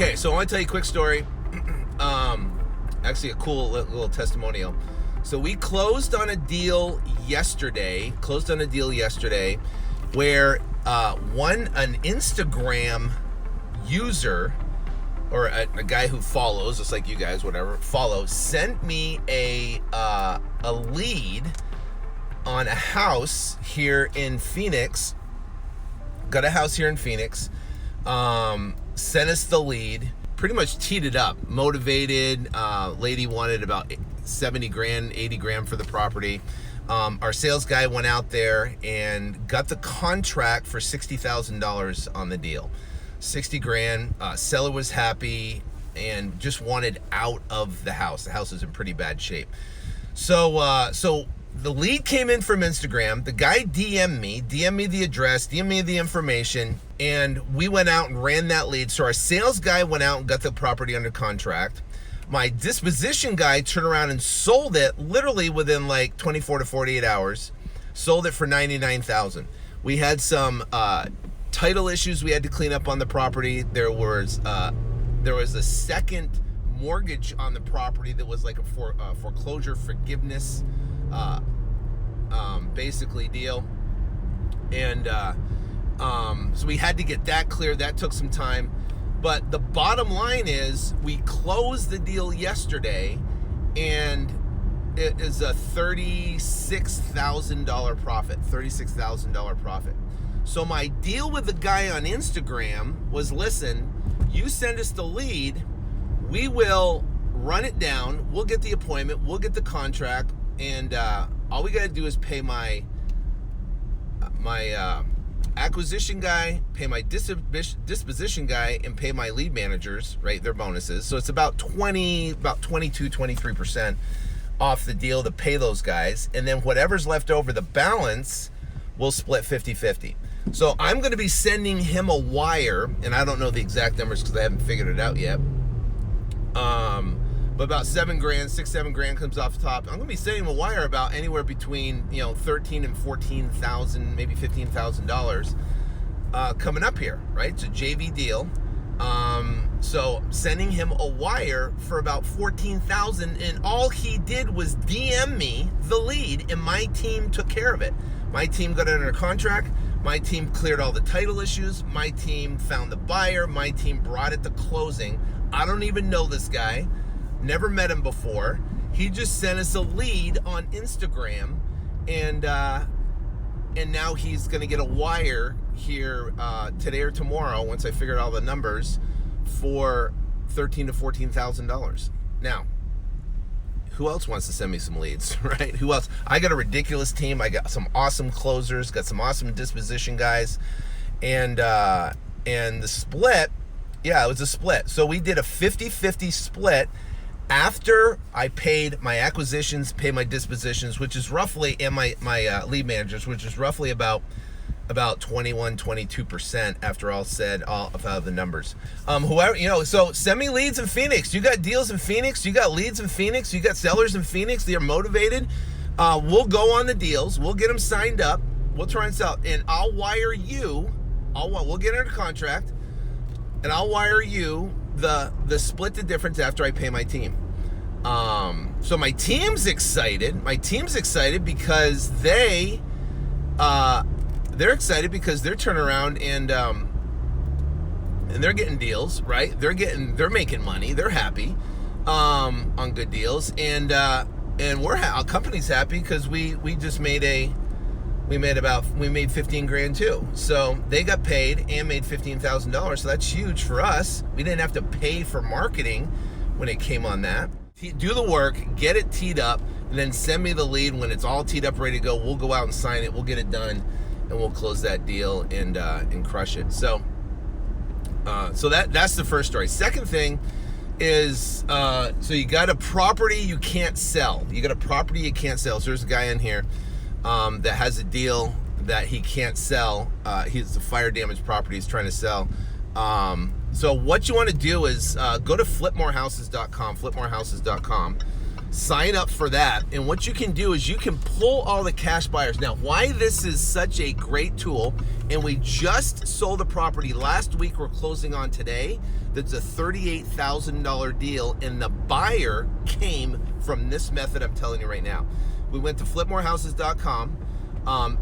Okay, so I want to tell you a quick story. Actually, a cool little testimonial. So we closed on a deal yesterday. Where an Instagram user, or a guy who follows, just like you guys, whatever, sent me a lead on a house here in Phoenix. Got a house here in Phoenix. Sent us the lead. Pretty much teed it up. Motivated. Lady wanted about 70 grand, 80 grand for the property. Our sales guy went out there and got the contract for $60,000 on the deal. 60 grand. Seller was happy and just wanted out of the house. The house is in pretty bad shape. So the lead came in from Instagram. The guy DM'd me the address, DM'd me the information, and we went out and ran that lead. So our sales guy went out and got the property under contract. My disposition guy turned around and sold it literally within like 24 to 48 hours. Sold it for $99,000. We had some title issues we had to clean up on the property. There was a second mortgage on the property that was like a foreclosure forgiveness basically deal. And so we had to get that cleared. That took some time. But the bottom line is we closed the deal yesterday, and it is a $36,000 profit. So my deal with the guy on Instagram was, listen, you send us the lead, we will run it down, we'll get the appointment, we'll get the contract, and all we got to do is pay my acquisition guy, pay my disposition guy, and pay my lead managers, right, their bonuses. So it's about 23% off the deal to pay those guys. And then whatever's left over, the balance, we'll split 50-50. So I'm going to be sending him a wire, and I don't know the exact numbers because I haven't figured it out yet. But about 7 grand, 6-7 grand comes off the top. I'm going to be sending him a wire about anywhere between, $13,000 and $14,000, maybe $15,000 coming up here, right? It's a JV deal. So sending him a wire for about $14,000, and all he did was DM me the lead, and my team took care of it. My team got it under contract. My team cleared all the title issues. My team found the buyer. My team brought it to closing. I don't even know this guy. Never met him before. He just sent us a lead on Instagram, and now he's going to get a wire here today or tomorrow, once I figured all the numbers, for $13,000 to $14,000. Now, who else wants to send me some leads, right? Who else? I got a ridiculous team. I got some awesome closers, got some awesome disposition guys, and the split, yeah, it was a split. So we did a 50-50 split after I paid my acquisitions, paid my dispositions, which is roughly, and my lead managers, which is roughly about 21-22% after all said, all of the numbers. Whoever, so send me leads in Phoenix. You got deals in Phoenix, you got leads in Phoenix, you got sellers in Phoenix. They are motivated. We'll go on the deals. We'll get them signed up. We'll try and sell, and I'll wire you. We'll get under contract, and I'll wire you the split the difference after I pay my team. So my team's excited. My team's excited because they're excited because they're turning around and they're getting deals, right? They're making money. They're happy on good deals, and our company's happy because we made 15 grand too. So they got paid and made $15,000. So that's huge for us. We didn't have to pay for marketing when it came on that. Do the work, get it teed up, and then send me the lead when it's all teed up, ready to go. We'll go out and sign it. We'll get it done, and we'll close that deal and crush it. So that's the first story. Second thing is, so you got a property you can't sell. You got a property you can't sell. So there's a guy in here that has a deal that he can't sell. He's a fire damaged property he's trying to sell. So what you want to do is go to flipmorehouses.com, sign up for that. And what you can do is you can pull all the cash buyers. Now, why this is such a great tool, and we just sold a property last week, we're closing on today, that's a $38,000 deal, and the buyer came from this method I'm telling you right now. We went to flipmorehouses.com.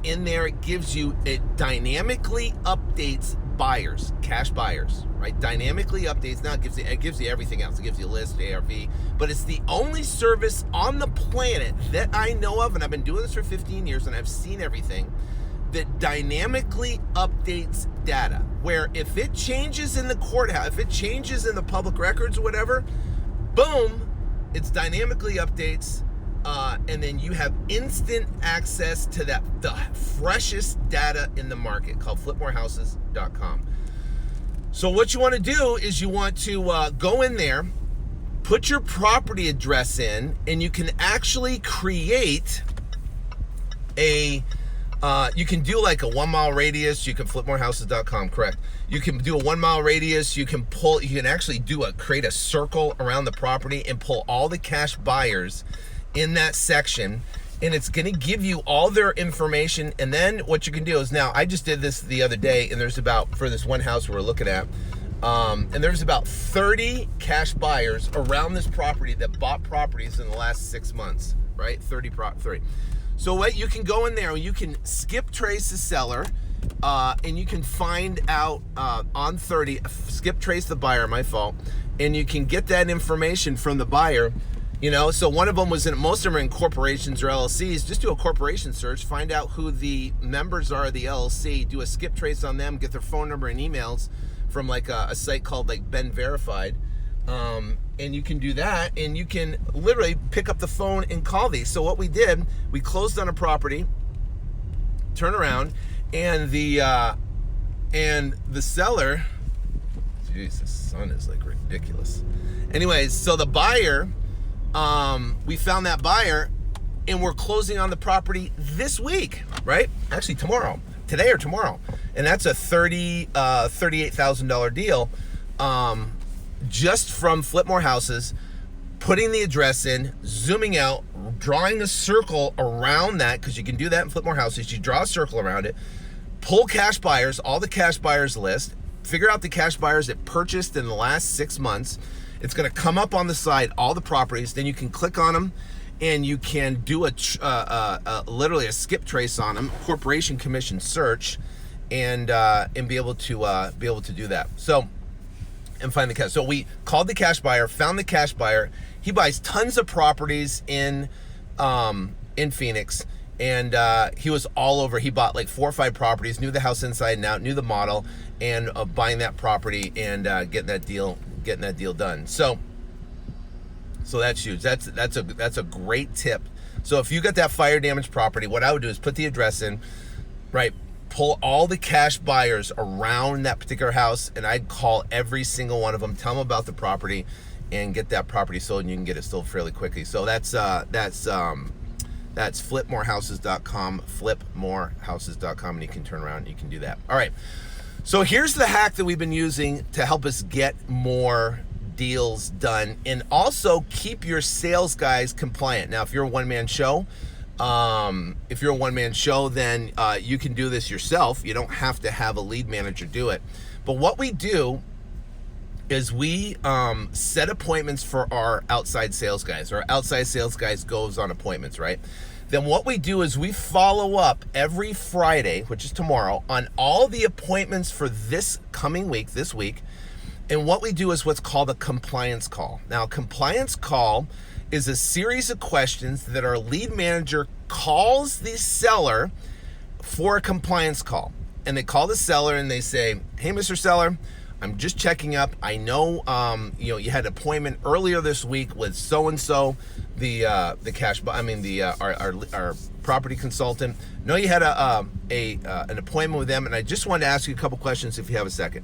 In there, it gives you, it dynamically updates buyers, cash buyers, right? Dynamically updates. Now it gives you everything else. It gives you a list, ARV, but it's the only service on the planet that I know of, and I've been doing this for 15 years and I've seen everything, that dynamically updates data, where if it changes in the courthouse, if it changes in the public records or whatever, boom, it's dynamically updates. And then you have instant access to the freshest data in the market, called flipmorehouses.com. So what you want to do is you want to go in there, put your property address in, and you can actually create a, you can do like a 1 mile radius. You can flipmorehouses.com, correct. You can do a 1 mile radius. You can actually create a circle around the property and pull all the cash buyers in that section, and it's going to give you all their information. And then what you can do is, now I just did this the other day, and there's about, for this one house we're looking at, and there's about 30 cash buyers around this property that bought properties in the last 6 months, right? 30. So what you can go in there and you can skip trace the seller, and you can find out on 30, skip trace the buyer, my fault, and you can get that information from the buyer. You know, so one of them was most of them are in corporations or LLCs. Just do a corporation search, find out who the members are of the LLC, do a skip trace on them, get their phone number and emails from like a site called like Ben Verified. And you can do that, and you can literally pick up the phone and call these. So what we did, we closed on a property, turn around, and the seller, jeez, the sun is like ridiculous. Anyways, so the buyer, we found that buyer, and we're closing on the property this week, right? Actually tomorrow, today or tomorrow. And that's a $38,000 deal, just from Flip More Houses, putting the address in, zooming out, drawing a circle around that, because you can do that in Flip More Houses. You draw a circle around it, pull cash buyers, all the cash buyers list, figure out the cash buyers that purchased in the last 6 months. It's going to come up on the side, all the properties. Then you can click on them, and you can do literally a skip trace on them, corporation commission search, and be able to do that. So, and find the cash. So we called the cash buyer, found the cash buyer. He buys tons of properties in Phoenix, and he was all over. He bought like 4 or 5 properties, knew the house inside and out, knew the model, and buying that property and getting that deal done. So that's huge. That's a great tip. So if you got that fire damaged property, what I would do is put the address in, right? Pull all the cash buyers around that particular house, and I'd call every single one of them, tell them about the property, and get that property sold, and you can get it sold fairly quickly. So that's flipmorehouses.com, flipmorehouses.com, and you can turn around and you can do that. All right. So here's the hack that we've been using to help us get more deals done, and also keep your sales guys compliant. Now, if you're a one-man show, then you can do this yourself. You don't have to have a lead manager do it. But what we do is we set appointments for our outside sales guys. Our outside sales guys goes on appointments, right? Then what we do is we follow up every Friday, which is tomorrow, on all the appointments for this week. And what we do is what's called a compliance call. Now, a compliance call is a series of questions that our lead manager calls the seller for a compliance call. And they call the seller and they say, "Hey, Mr. Seller, I'm just checking up. I know, you had an appointment earlier this week with so-and-so, our property consultant. No, you had an appointment with them, and I just wanted to ask you a couple questions if you have a second.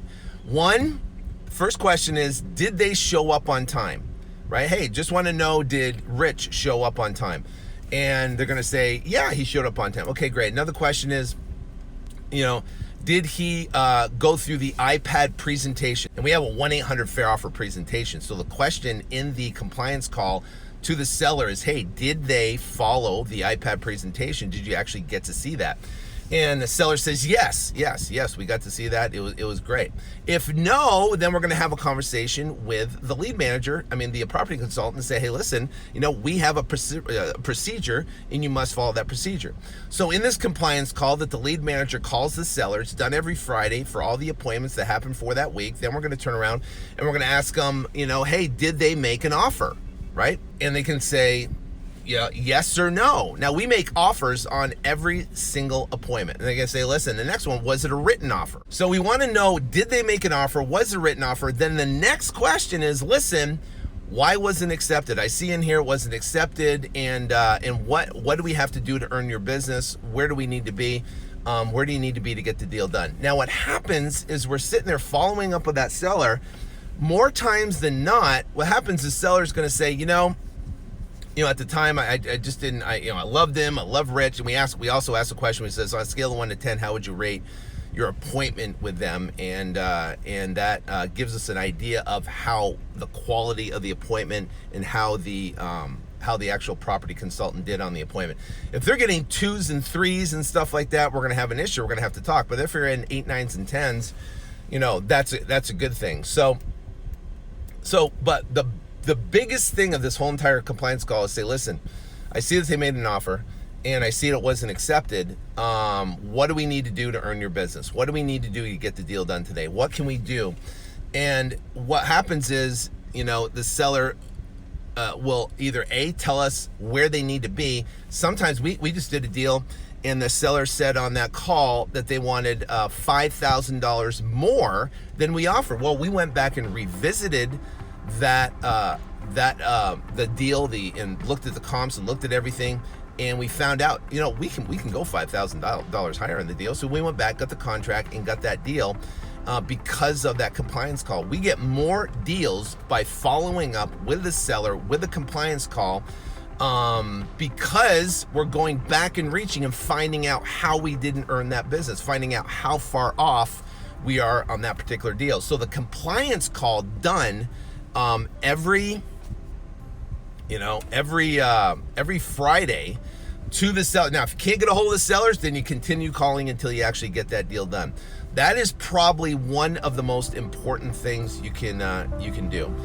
First question is, did they show up on time? Right? Hey, just want to know, did Rich show up on time? And they're going to say, yeah, he showed up on time. Okay, great. Another question is, did he go through the iPad presentation? And we have a 1-800 fair offer presentation. So the question in the compliance call to the seller is, hey, did they follow the iPad presentation? Did you actually get to see that? And the seller says, yes, we got to see that. It was great. If no, then we're going to have a conversation with the lead manager, the property consultant, and say, hey, listen, we have a procedure and you must follow that procedure. So in this compliance call that the lead manager calls the seller, it's done every Friday for all the appointments that happen for that week. Then we're going to turn around and we're going to ask them, hey, did they make an offer, right? And they can say, yeah, yes or no. Now, we make offers on every single appointment. And they're going to say, listen, the next one, was it a written offer? So we want to know, did they make an offer? Was it a written offer? Then the next question is, listen, why wasn't accepted? I see in here it wasn't accepted. And what do we have to do to earn your business? Where do we need to be? Where do you need to be to get the deal done? Now, what happens is we're sitting there following up with that seller. More times than not, what happens is seller's going to say, at the time, I just didn't, I loved him, I love Rich, and we also asked a question, which says, on a scale of 1 to 10, how would you rate your appointment with them? And that gives us an idea of how the quality of the appointment and how the actual property consultant did on the appointment. If they're getting 2s and 3s and stuff like that, we're going to have an issue. We're going to have to talk. But if you're in 8, 9s, and 10s, that's a good thing. But the biggest thing of this whole entire compliance call is say, listen, I see that they made an offer and I see it wasn't accepted. What do we need to do to earn your business? What do we need to do to get the deal done today? What can we do? And what happens is, the seller will either tell us where they need to be. Sometimes we just did a deal and the seller said on that call that they wanted $5,000 more than we offered. Well, we went back and revisited the deal, and looked at the comps and looked at everything, and we found out, we can go $5,000 higher in the deal. So we went back, got the contract, and got that deal because of that compliance call. We get more deals by following up with the seller with a compliance call, because we're going back and reaching and finding out how we didn't earn that business, finding out how far off we are on that particular deal. So the compliance call done every Friday to the seller. Now, if you can't get a hold of the sellers, then you continue calling until you actually get that deal done. That is probably one of the most important things you can do.